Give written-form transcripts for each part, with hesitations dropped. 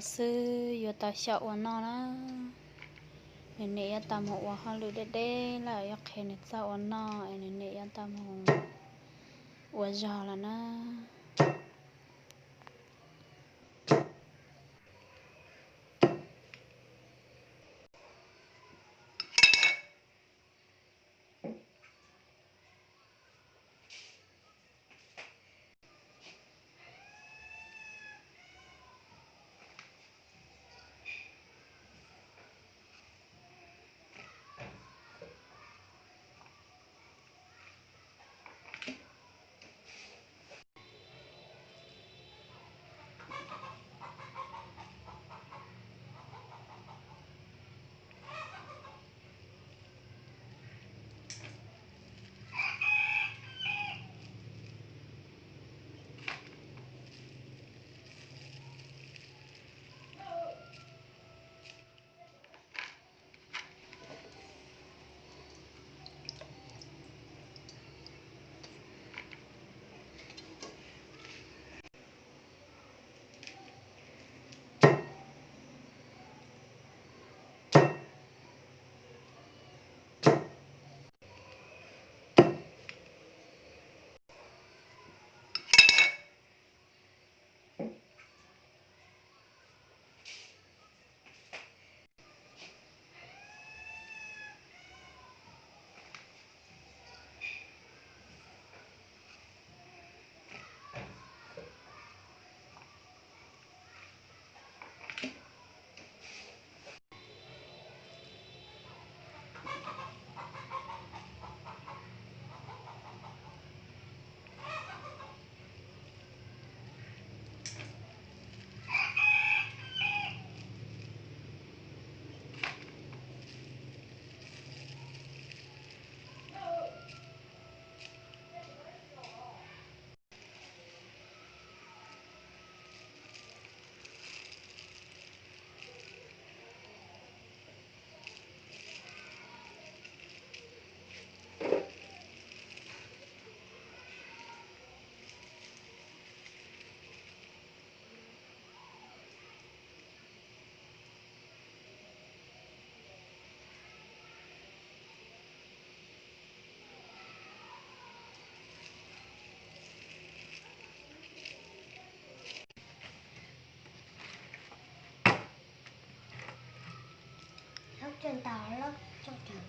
lão sư yo ta sợ wa nó đó nên nè ta một wa hai lứa đê là yo khen nè sợ wa nó nên nè ta một wa giò là nó Học trên tàu lắm trong trường.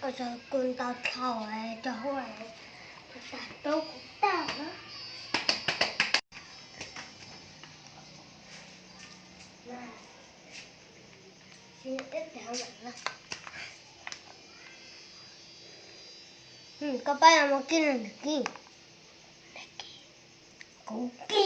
Ở giờ con tao thổi cho hỏi tao đâu cũng tao đó. Này, xin ít đéo vậy đó. Các bạn làm một cái này được kì. Cố kì.